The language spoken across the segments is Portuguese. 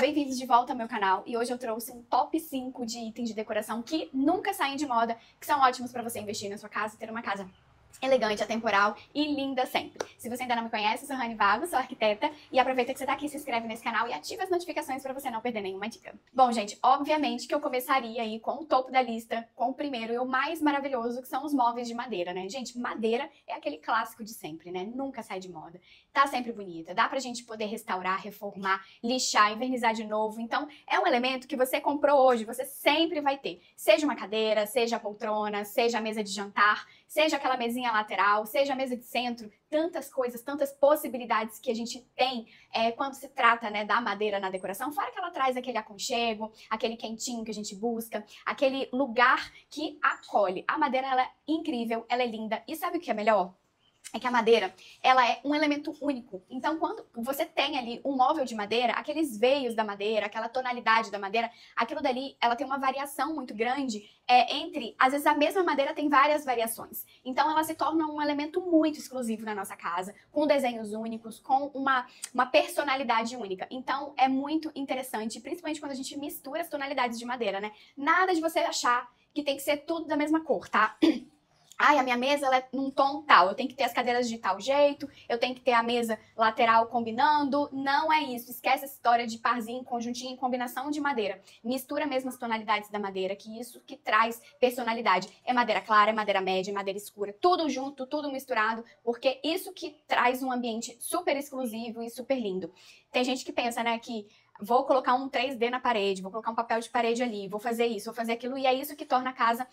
bem-vindos de volta ao meu canal e hoje eu trouxe um top 5 de itens de decoração que nunca saem de moda, que são ótimos para você investir na sua casa e ter uma casa elegante, atemporal e linda sempre. Se você ainda não me conhece, eu sou Rani Vago, sou arquiteta e aproveita que você tá aqui, se inscreve nesse canal e ativa as notificações para você não perder nenhuma dica. Bom, gente, obviamente que eu começaria aí com o topo da lista, com o primeiro e o mais maravilhoso, que são os móveis de madeira, né? Gente, madeira é aquele clássico de sempre, né? Nunca sai de moda. Tá sempre bonita, dá pra gente poder restaurar, reformar, lixar, invernizar de novo. Então, é um elemento que você comprou hoje, você sempre vai ter. Seja uma cadeira, seja a poltrona, seja a mesa de jantar, seja aquela mesinha lateral, seja a mesa de centro, tantas coisas, tantas possibilidades que a gente tem quando se trata, né, da madeira na decoração, fora que ela traz aquele aconchego, aquele quentinho que a gente busca, aquele lugar que acolhe. A madeira, ela é incrível, ela é linda, e sabe o que é melhor? É que a madeira, ela é um elemento único. Então, quando você tem ali um móvel de madeira, aqueles veios da madeira, aquela tonalidade da madeira, aquilo dali, ela tem uma variação muito grande entre, às vezes a mesma madeira tem várias variações. Então, ela se torna um elemento muito exclusivo na nossa casa, com desenhos únicos, com uma personalidade única. Então, é muito interessante, principalmente quando a gente mistura as tonalidades de madeira, né? Nada de você achar que tem que ser tudo da mesma cor, tá? Ai, a minha mesa ela é num tom tal, eu tenho que ter as cadeiras de tal jeito, eu tenho que ter a mesa lateral combinando. Não é isso, esquece essa história de parzinho, conjuntinho, combinação de madeira. Mistura mesmo as tonalidades da madeira, que isso que traz personalidade. É madeira clara, é madeira média, é madeira escura, tudo junto, tudo misturado, porque isso que traz um ambiente super exclusivo e super lindo. Tem gente que pensa, né, que vou colocar um 3D na parede, vou colocar um papel de parede ali, vou fazer isso, vou fazer aquilo, e é isso que torna a casa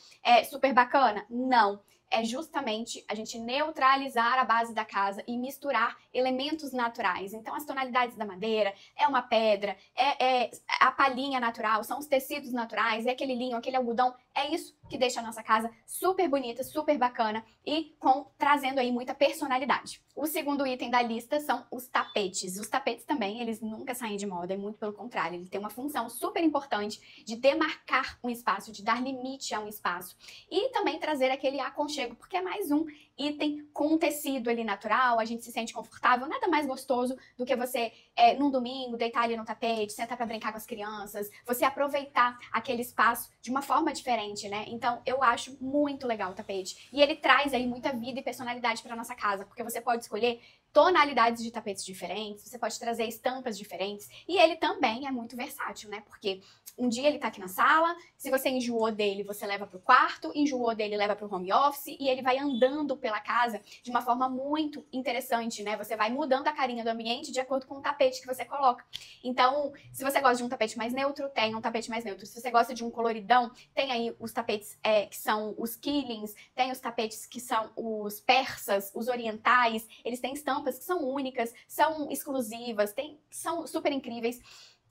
super bacana? Não. É justamente a gente neutralizar a base da casa e misturar elementos naturais. Então, as tonalidades da madeira, é uma pedra, é a palhinha natural, são os tecidos naturais, é aquele linho, aquele algodão. É isso que deixa a nossa casa super bonita, super bacana e trazendo aí muita personalidade. O segundo item da lista são os tapetes. Os tapetes também, eles nunca saem de moda, é muito pelo contrário. Eles têm uma função super importante de demarcar um espaço, de dar limite a um espaço. E também trazer aquele aconchego, porque é mais um item com um tecido ali natural, a gente se sente confortável, nada mais gostoso do que você, num domingo, deitar ali no tapete, sentar pra brincar com as crianças, você aproveitar aquele espaço de uma forma diferente, né? Então, eu acho muito legal o tapete. E ele traz aí muita vida e personalidade pra nossa casa, porque você pode escolher tonalidades de tapetes diferentes, você pode trazer estampas diferentes, e ele também é muito versátil, né? Porque um dia ele tá aqui na sala, se você enjoou dele, você leva pro quarto, enjoou dele, leva pro home office, e ele vai andando pela casa de uma forma muito interessante, né? Você vai mudando a carinha do ambiente de acordo com o tapete que você coloca. Então, se você gosta de um tapete mais neutro, tem um tapete mais neutro. Se você gosta de um coloridão, tem aí os tapetes que são os quillings, tem os tapetes que são os persas, os orientais, eles têm estampas que são únicas, são exclusivas, são super incríveis.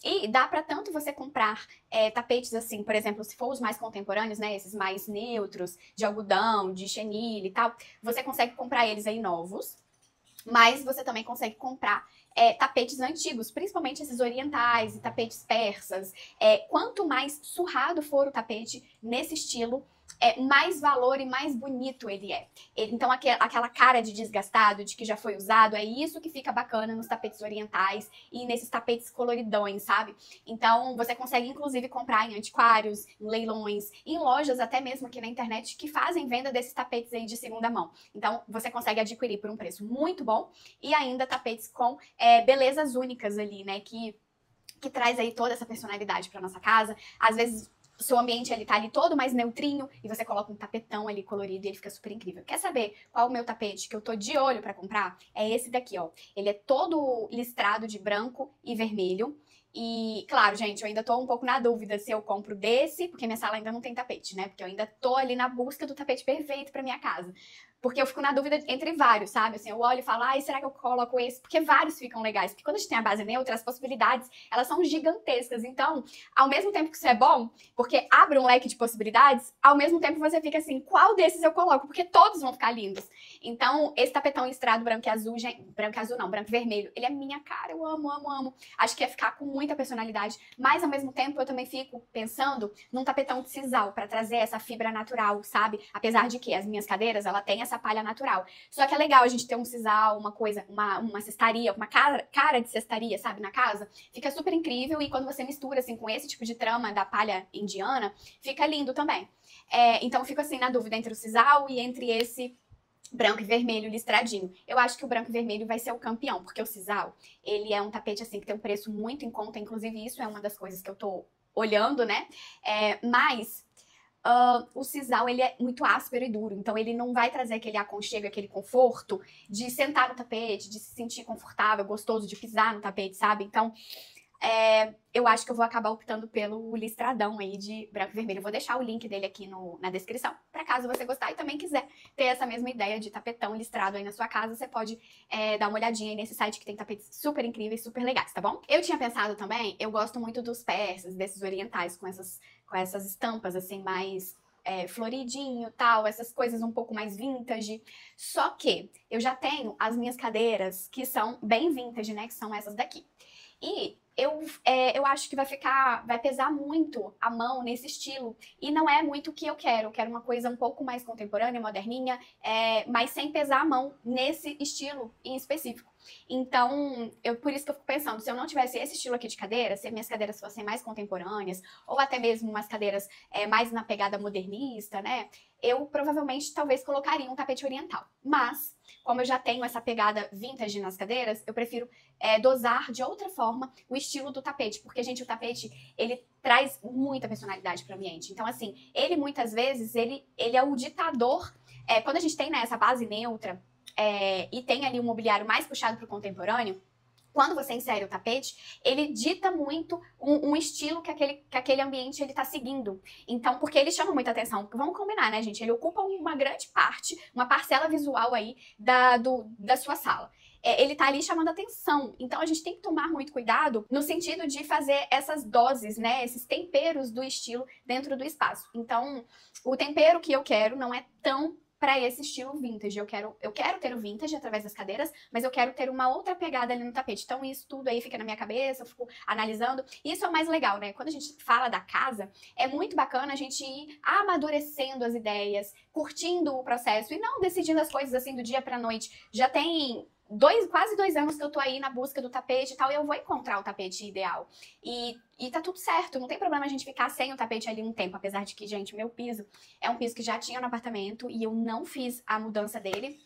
E dá pra tanto você comprar tapetes assim, por exemplo, se for os mais contemporâneos, né, esses mais neutros, de algodão, de chenille e tal, você consegue comprar eles aí novos, mas você também consegue comprar tapetes antigos, principalmente esses orientais e tapetes persas. Quanto mais surrado for o tapete nesse estilo, mais valor e mais bonito ele é. Então, aquela cara de desgastado, de que já foi usado, é isso que fica bacana nos tapetes orientais e nesses tapetes coloridões, sabe? Então, você consegue, inclusive, comprar em antiquários, em leilões, em lojas até mesmo aqui na internet que fazem venda desses tapetes aí de segunda mão. Então, você consegue adquirir por um preço muito bom e ainda tapetes com belezas únicas ali, né? Que traz aí toda essa personalidade pra nossa casa. Às vezes, o seu ambiente ele tá ali todo mais neutrinho e você coloca um tapetão ali colorido e ele fica super incrível. Quer saber qual é o meu tapete que eu tô de olho pra comprar? É esse daqui, ó. Ele é todo listrado de branco e vermelho. E, claro, gente, eu ainda tô um pouco na dúvida se eu compro desse, porque minha sala ainda não tem tapete, né? Porque eu ainda tô ali na busca do tapete perfeito pra minha casa. Porque eu fico na dúvida entre vários, sabe? Assim, eu olho e falo, ai, será que eu coloco esse? Porque vários ficam legais. Porque quando a gente tem a base neutra, as possibilidades, elas são gigantescas. Então, ao mesmo tempo que isso é bom, porque abre um leque de possibilidades, ao mesmo tempo você fica assim, qual desses eu coloco? Porque todos vão ficar lindos. Então, esse tapetão listrado branco e azul, branco e azul não, branco e vermelho, ele é minha cara, eu amo, amo, amo. Acho que ia ficar com muita personalidade, mas ao mesmo tempo eu também fico pensando num tapetão de sisal, pra trazer essa fibra natural, sabe? Apesar de que as minhas cadeiras, ela tem essa palha natural. Só que é legal a gente ter um sisal, uma cestaria, uma cara de cestaria, sabe, na casa. Fica super incrível e quando você mistura, assim, com esse tipo de trama da palha indiana, fica lindo também. Então eu fico, assim, na dúvida entre o sisal e entre esse branco e vermelho listradinho. Eu acho que o branco e vermelho vai ser o campeão, porque o sisal, ele é um tapete, assim, que tem um preço muito em conta, inclusive isso é uma das coisas que eu tô olhando, né? Mas o sisal, ele é muito áspero e duro, então ele não vai trazer aquele aconchego, aquele conforto de sentar no tapete, de se sentir confortável, gostoso de pisar no tapete, sabe? Então, eu acho que eu vou acabar optando pelo listradão aí de branco e vermelho. Eu vou deixar o link dele aqui na descrição, pra caso você gostar e também quiser ter essa mesma ideia de tapetão listrado aí na sua casa, você pode dar uma olhadinha aí nesse site que tem tapetes super incríveis, super legais, tá bom? Eu tinha pensado também, eu gosto muito dos persas, desses orientais, com essas estampas assim, mais floridinho, tal, essas coisas um pouco mais vintage. Só que eu já tenho as minhas cadeiras que são bem vintage, né, que são essas daqui. E eu acho que vai pesar muito a mão nesse estilo. E não é muito o que eu quero. Eu quero uma coisa um pouco mais contemporânea, moderninha, mas sem pesar a mão nesse estilo em específico. Então, por isso que eu fico pensando, se eu não tivesse esse estilo aqui de cadeira, se minhas cadeiras fossem mais contemporâneas, ou até mesmo umas cadeiras mais na pegada modernista, né? Eu provavelmente talvez colocaria um tapete oriental. Mas, como eu já tenho essa pegada vintage nas cadeiras, eu prefiro dosar de outra forma o estilo do tapete. Porque, gente, o tapete, ele traz muita personalidade para o ambiente. Então, assim, ele muitas vezes, ele é o ditador. Quando a gente tem, né, essa base neutra, e tem ali um mobiliário mais puxado para o contemporâneo, quando você insere o tapete, ele dita muito um estilo que aquele ambiente ele tá seguindo. Então, porque ele chama muita atenção. Vamos combinar, né, gente? Ele ocupa uma grande parte, uma parcela visual aí da sua sala. Ele tá ali chamando atenção. Então, a gente tem que tomar muito cuidado no sentido de fazer essas doses, né? Esses temperos do estilo dentro do espaço. Então, o tempero que eu quero não é tão para esse estilo vintage. Eu quero ter o vintage através das cadeiras, mas eu quero ter uma outra pegada ali no tapete. Então isso tudo aí fica na minha cabeça, eu fico analisando. E isso é o mais legal, né? Quando a gente fala da casa, é muito bacana a gente ir amadurecendo as ideias, curtindo o processo e não decidindo as coisas assim do dia pra noite. Já tem quase 2 anos que eu tô aí na busca do tapete e tal, e eu vou encontrar o tapete ideal. E tá tudo certo, não tem problema a gente ficar sem o tapete ali um tempo, apesar de que, gente, meu piso é um piso que já tinha no apartamento e eu não fiz a mudança dele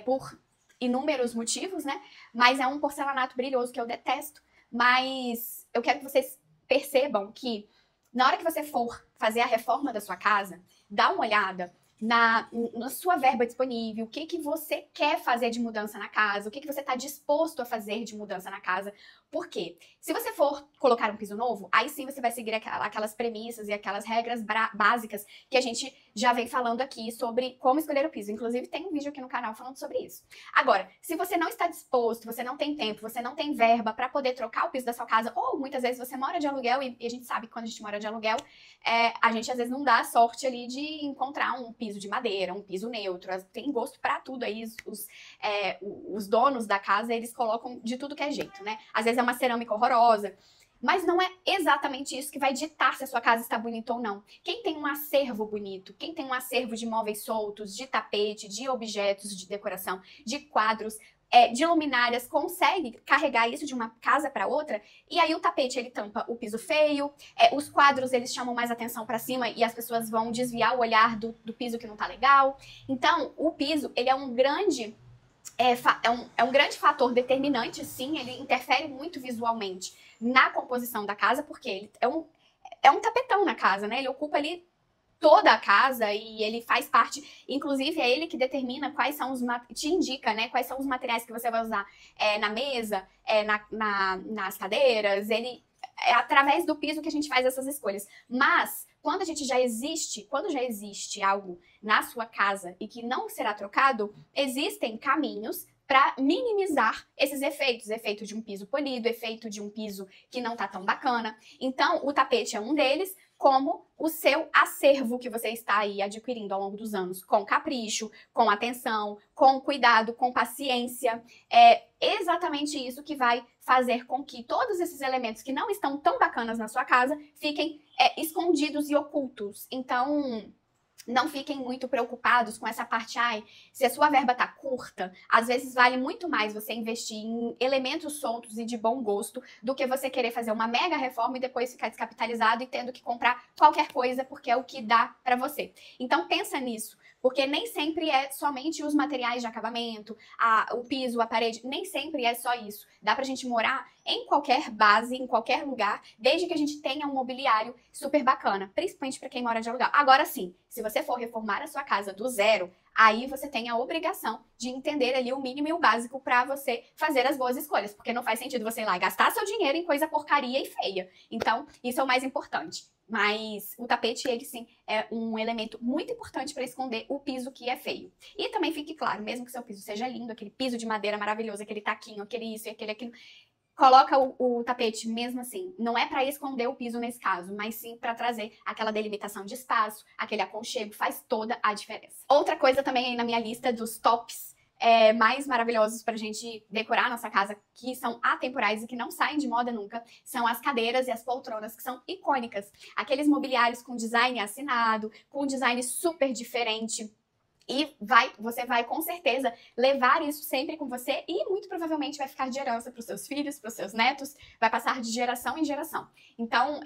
por inúmeros motivos, né? Mas é um porcelanato brilhoso que eu detesto. Mas eu quero que vocês percebam que na hora que você for fazer a reforma da sua casa, dá uma olhada na sua verba disponível, o que você quer fazer de mudança na casa, o que você está disposto a fazer de mudança na casa. Por quê? Se você for colocar um piso novo, aí sim você vai seguir aquelas premissas e aquelas regras básicas que a gente já vem falando aqui sobre como escolher o piso. Inclusive, tem um vídeo aqui no canal falando sobre isso. Agora, se você não está disposto, você não tem tempo, você não tem verba para poder trocar o piso da sua casa, ou muitas vezes você mora de aluguel, e a gente sabe que quando a gente mora de aluguel, a gente às vezes não dá a sorte ali de encontrar um piso de madeira, um piso neutro. Tem gosto para tudo aí. Os donos da casa, eles colocam de tudo que é jeito, né? Às vezes é uma cerâmica horrorosa. Mas não é exatamente isso que vai ditar se a sua casa está bonita ou não. Quem tem um acervo bonito, quem tem um acervo de móveis soltos, de tapete, de objetos de decoração, de quadros, de luminárias, consegue carregar isso de uma casa para outra, e aí o tapete ele tampa o piso feio, os quadros eles chamam mais atenção para cima e as pessoas vão desviar o olhar do piso que não tá legal. Então, o piso ele é um grande um grande fator determinante, sim, ele interfere muito visualmente na composição da casa, porque ele é um tapetão na casa, né? Ele ocupa ali toda a casa e ele faz parte, inclusive é ele que determina quais são te indica, né, quais são os materiais que você vai usar na mesa, nas cadeiras, é através do piso que a gente faz essas escolhas. Mas quando já existe algo na sua casa e que não será trocado, existem caminhos para minimizar esses efeitos. Efeito de um piso polido, efeito de um piso que não tá tão bacana. Então, o tapete é um deles, como o seu acervo que você está aí adquirindo ao longo dos anos, com capricho, com atenção, com cuidado, com paciência. É exatamente isso que vai fazer com que todos esses elementos que não estão tão bacanas na sua casa fiquem escondidos e ocultos. Então, não fiquem muito preocupados com essa parte, se a sua verba tá curta, às vezes vale muito mais você investir em elementos soltos e de bom gosto do que você querer fazer uma mega reforma e depois ficar descapitalizado e tendo que comprar qualquer coisa porque é o que dá pra você. Então pensa nisso, porque nem sempre é somente os materiais de acabamento, o piso, a parede, nem sempre é só isso. Dá pra gente morar em qualquer base, em qualquer lugar, desde que a gente tenha um mobiliário super bacana, principalmente para quem mora de aluguel. Agora sim, se você for reformar a sua casa do zero, aí você tem a obrigação de entender ali o mínimo e o básico para você fazer as boas escolhas, porque não faz sentido você ir lá e gastar seu dinheiro em coisa porcaria e feia. Então, isso é o mais importante. Mas o tapete, ele sim, é um elemento muito importante para esconder o piso que é feio. E também fique claro, mesmo que seu piso seja lindo, aquele piso de madeira maravilhoso, aquele taquinho, aquele isso e aquilo, coloca o tapete mesmo assim. Não é para esconder o piso nesse caso, mas sim para trazer aquela delimitação de espaço, aquele aconchego, faz toda a diferença. Outra coisa também aí na minha lista dos tops mais maravilhosos pra gente decorar a nossa casa, que são atemporais e que não saem de moda nunca, são as cadeiras e as poltronas, que são icônicas. Aqueles mobiliários com design assinado, com design super diferente. E você vai com certeza levar isso sempre com você e muito provavelmente vai ficar de herança para os seus filhos, para os seus netos, vai passar de geração em geração. Então,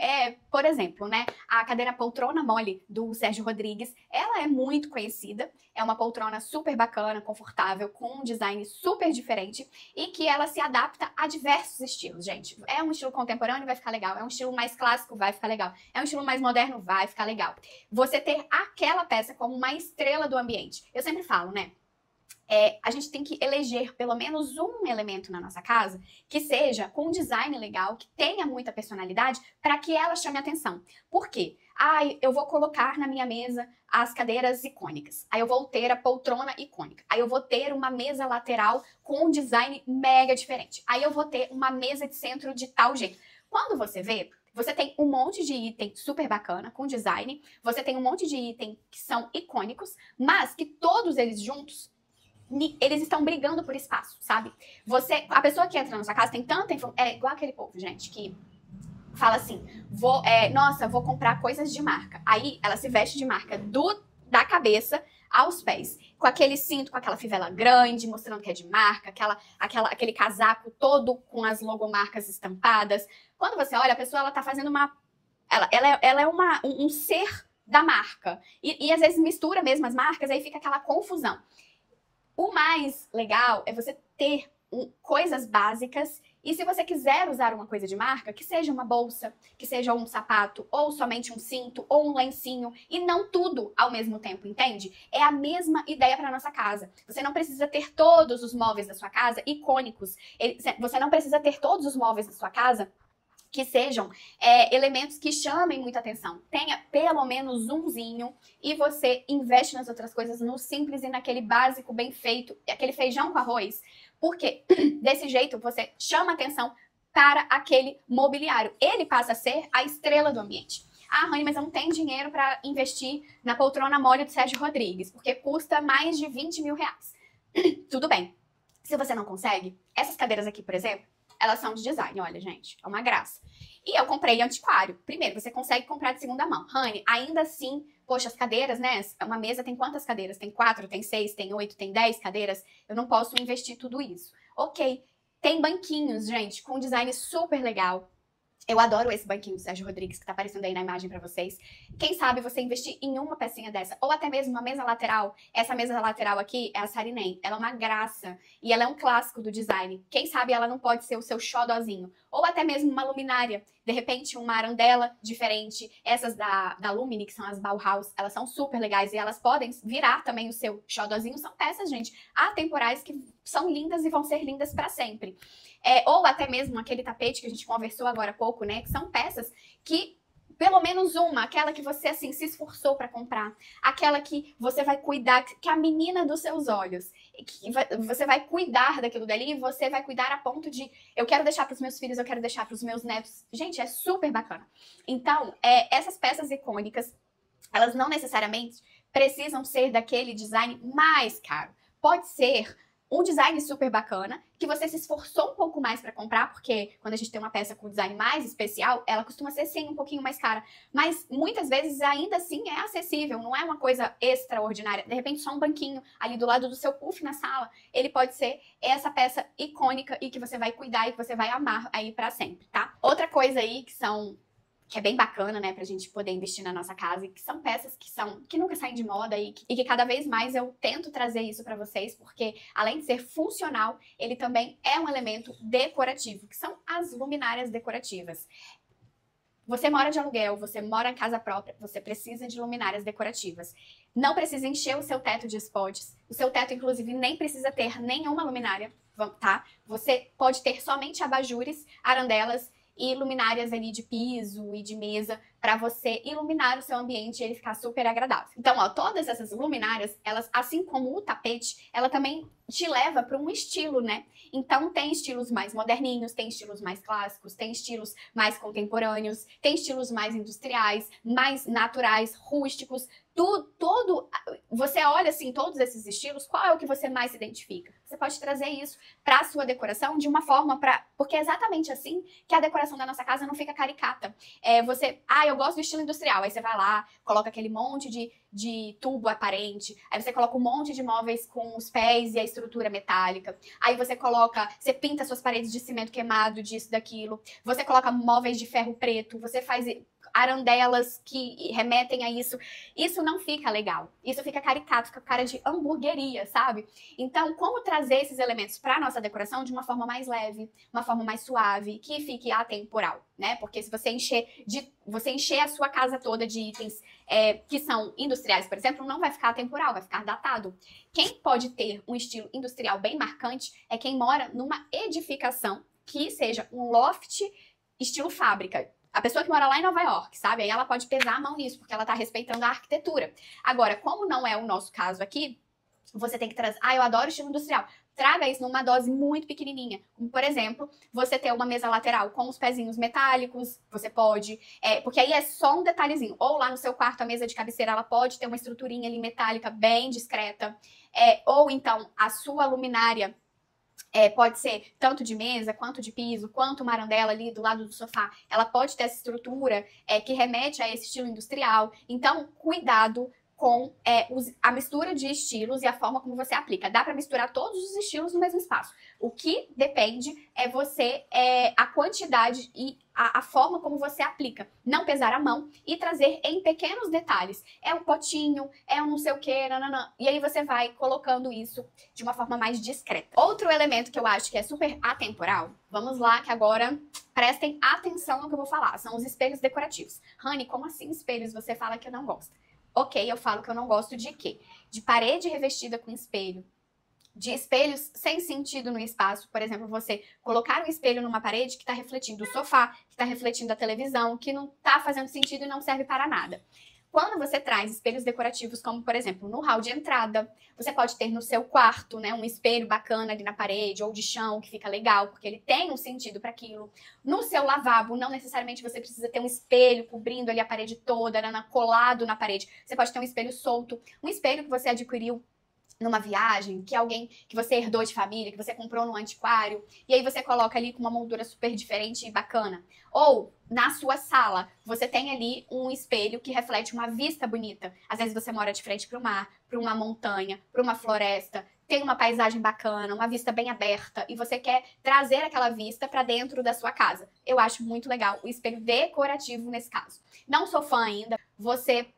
por exemplo, né, a cadeira poltrona mole do Sérgio Rodrigues, ela é muito conhecida, é uma poltrona super bacana, confortável, com um design super diferente e que ela se adapta a diversos estilos, gente. É um estilo contemporâneo, vai ficar legal. É um estilo mais clássico, vai ficar legal. É um estilo mais moderno, vai ficar legal. Você ter aquela peça como uma estrela do ambiente. Eu sempre falo, né? A gente tem que eleger pelo menos um elemento na nossa casa que seja com um design legal, que tenha muita personalidade, para que ela chame atenção. Por quê? Eu vou colocar na minha mesa as cadeiras icônicas. Aí eu vou ter a poltrona icônica. Aí eu vou ter uma mesa lateral com um design mega diferente. Aí eu vou ter uma mesa de centro de tal jeito. Quando você vê, você tem um monte de item super bacana com design, você tem um monte de item que são icônicos, mas que todos eles juntos, eles estão brigando por espaço, sabe? A pessoa que entra na sua casa tem tanta informação, é igual aquele povo, gente, que fala assim, vou comprar coisas de marca. Aí ela se veste de marca da cabeça aos pés, com aquele cinto, com aquela fivela grande, mostrando que é de marca, aquele casaco todo com as logomarcas estampadas. Quando você olha, a pessoa, ela tá fazendo ela é um ser da marca. E às vezes mistura mesmo as marcas, aí fica aquela confusão. O mais legal é você ter coisas básicas e se você quiser usar uma coisa de marca, que seja uma bolsa, que seja um sapato, ou somente um cinto, ou um lencinho, e não tudo ao mesmo tempo, entende? É a mesma ideia para nossa casa. Você não precisa ter todos os móveis da sua casa icônicos. Você não precisa ter todos os móveis da sua casa que sejam elementos que chamem muita atenção. Tenha pelo menos umzinho e você investe nas outras coisas, no simples e naquele básico bem feito, aquele feijão com arroz, porque desse jeito você chama atenção para aquele mobiliário. Ele passa a ser a estrela do ambiente. Rani, mas eu não tenho dinheiro para investir na poltrona mole do Sérgio Rodrigues, porque custa mais de 20 mil reais. Tudo bem. Se você não consegue, essas cadeiras aqui, por exemplo, elas são de design, olha, gente, é uma graça. E eu comprei antiquário. Primeiro, você consegue comprar de segunda mão. Rani, ainda assim, poxa, as cadeiras, né? Uma mesa tem quantas cadeiras? Tem 4, tem 6, tem 8, tem 10 cadeiras? Eu não posso investir tudo isso. Ok, tem banquinhos, gente, com design super legal. Eu adoro esse banquinho do Sérgio Rodrigues que tá aparecendo aí na imagem pra vocês. Quem sabe você investir em uma pecinha dessa, ou até mesmo uma mesa lateral. Essa mesa lateral aqui é a Saarinen. Ela é uma graça e ela é um clássico do design. Quem sabe ela não pode ser o seu xodozinho. Ou até mesmo uma luminária. De repente, uma arandela diferente. Essas da Lumine, que são as Bauhaus, elas são super legais e elas podem virar também o seu xodozinho. São peças, gente, atemporais que são lindas e vão ser lindas pra sempre. Ou até mesmo aquele tapete que a gente conversou agora há pouco, né? Que são peças que, pelo menos uma, aquela que você, assim, se esforçou pra comprar. Aquela que você vai cuidar, que é a menina dos seus olhos. Você vai cuidar daquilo dali e você vai cuidar a ponto de, eu quero deixar pros meus filhos, eu quero deixar pros meus netos. Gente, é super bacana. Então, essas peças icônicas, elas não necessariamente precisam ser daquele design mais caro. Pode ser um design super bacana, que você se esforçou um pouco mais para comprar, porque quando a gente tem uma peça com design mais especial, ela costuma ser sim um pouquinho mais cara, mas muitas vezes ainda assim é acessível, não é uma coisa extraordinária. De repente só um banquinho ali do lado do seu puff na sala, ele pode ser essa peça icônica e que você vai cuidar e que você vai amar aí para sempre, tá? Outra coisa aí que é bem bacana, né, pra gente poder investir na nossa casa, e que são peças que nunca saem de moda e que cada vez mais eu tento trazer isso pra vocês, porque além de ser funcional, ele também é um elemento decorativo, que são as luminárias decorativas. Você mora de aluguel, você mora em casa própria, você precisa de luminárias decorativas. Não precisa encher o seu teto de spots. O seu teto, inclusive, nem precisa ter nenhuma luminária, tá? Você pode ter somente abajures, arandelas e luminárias ali de piso e de mesa para você iluminar o seu ambiente e ele ficar super agradável. Então, ó, todas essas luminárias, elas, assim como o tapete, ela também te leva para um estilo, né? Então, tem estilos mais moderninhos, tem estilos mais clássicos, tem estilos mais contemporâneos, tem estilos mais industriais, mais naturais, rústicos, você olha assim todos esses estilos, qual é o que você mais se identifica? Você pode trazer isso para a sua decoração de uma forma porque é exatamente assim que a decoração da nossa casa não fica caricata. Eu gosto do estilo industrial, aí você vai lá, coloca aquele monte de tubo aparente, aí você coloca um monte de móveis com os pés e a estrutura metálica, aí você pinta suas paredes de cimento queimado, disso, daquilo, você coloca móveis de ferro preto, você faz arandelas que remetem a isso. Isso não fica legal. Isso fica caricato, fica com cara de hamburgueria, sabe? Então, como trazer esses elementos para nossa decoração de uma forma mais leve, uma forma mais suave, que fique atemporal, né? Porque se você encher a sua casa toda de itens que são industriais, por exemplo, não vai ficar atemporal, vai ficar datado. Quem pode ter um estilo industrial bem marcante é quem mora numa edificação que seja um loft estilo fábrica. A pessoa que mora lá em Nova York, sabe? Aí ela pode pesar a mão nisso, porque ela tá respeitando a arquitetura. Agora, como não é o nosso caso aqui, você tem que trazer... eu adoro estilo industrial. Traga isso numa dose muito pequenininha. Como, por exemplo, você ter uma mesa lateral com os pezinhos metálicos, você pode... porque aí é só um detalhezinho. Ou lá no seu quarto, a mesa de cabeceira, ela pode ter uma estruturinha ali metálica bem discreta. Ou então, a sua luminária... pode ser tanto de mesa, quanto de piso, quanto uma arandela ali do lado do sofá. Ela pode ter essa estrutura que remete a esse estilo industrial. Então, cuidado com a mistura de estilos e a forma como você aplica. Dá para misturar todos os estilos no mesmo espaço. O que depende a quantidade e a forma como você aplica. Não pesar a mão e trazer em pequenos detalhes. É um potinho, é um não sei o que, nananã. E aí você vai colocando isso de uma forma mais discreta. Outro elemento que eu acho que é super atemporal, vamos lá que agora prestem atenção no que eu vou falar, são os espelhos decorativos. Rani, como assim espelhos você fala que não gosta? Ok, eu falo que eu não gosto de quê? De parede revestida com espelho, de espelhos sem sentido no espaço. Por exemplo, você colocar um espelho numa parede que está refletindo o sofá, que está refletindo a televisão, que não está fazendo sentido e não serve para nada. Quando você traz espelhos decorativos, como por exemplo no hall de entrada, você pode ter no seu quarto, né, um espelho bacana ali na parede ou de chão que fica legal, porque ele tem um sentido para aquilo. No seu lavabo, não necessariamente você precisa ter um espelho cobrindo ali a parede toda, colado na parede. Você pode ter um espelho solto, um espelho que você adquiriu numa viagem, que alguém que você herdou de família, que você comprou no antiquário, e aí você coloca ali com uma moldura super diferente e bacana. Ou, na sua sala, você tem ali um espelho que reflete uma vista bonita. Às vezes você mora de frente para o mar, para uma montanha, para uma floresta, tem uma paisagem bacana, uma vista bem aberta, e você quer trazer aquela vista para dentro da sua casa. Eu acho muito legal o espelho decorativo nesse caso. Não sou fã ainda, você...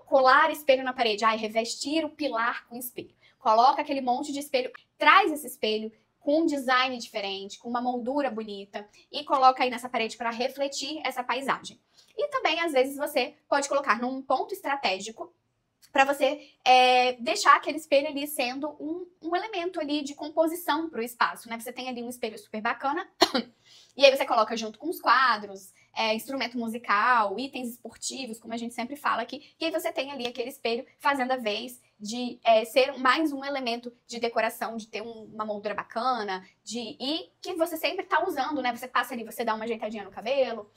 colar espelho na parede, revestir o pilar com espelho. Coloca aquele monte de espelho, traz esse espelho com um design diferente, com uma moldura bonita e coloca aí nessa parede para refletir essa paisagem. E também, às vezes, você pode colocar num ponto estratégico para você deixar aquele espelho ali sendo um elemento ali de composição para o espaço, né? Você tem ali um espelho super bacana e aí você coloca junto com os quadros, instrumento musical, itens esportivos, como a gente sempre fala aqui, e aí você tem ali aquele espelho fazendo a vez de ser mais um elemento de decoração, de ter uma moldura bacana, e que você sempre tá usando, né? Você passa ali, você dá uma ajeitadinha no cabelo,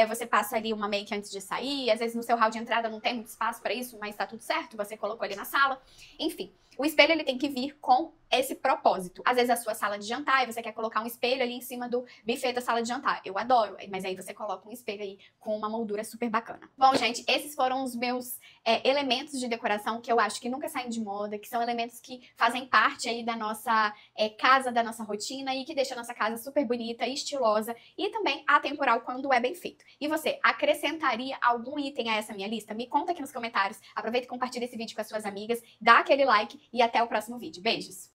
você passa ali uma make antes de sair, às vezes no seu hall de entrada não tem muito espaço pra isso, mas tá tudo certo, você colocou ali na sala. Enfim, o espelho ele tem que vir com esse propósito. Às vezes a sua sala de jantar e você quer colocar um espelho ali em cima do buffet da sala de jantar. Eu adoro, mas aí você coloca um espelho aí com uma moldura super bacana. Bom, gente, esses foram os meus elementos de decoração que eu acho que nunca saem de moda, que são elementos que fazem parte aí da nossa casa, da nossa rotina e que deixa a nossa casa super bonita, estilosa e também atemporal quando é bem feito. E você, acrescentaria algum item a essa minha lista? Me conta aqui nos comentários. Aproveita e compartilha esse vídeo com as suas amigas, dá aquele like e até o próximo vídeo. Beijos!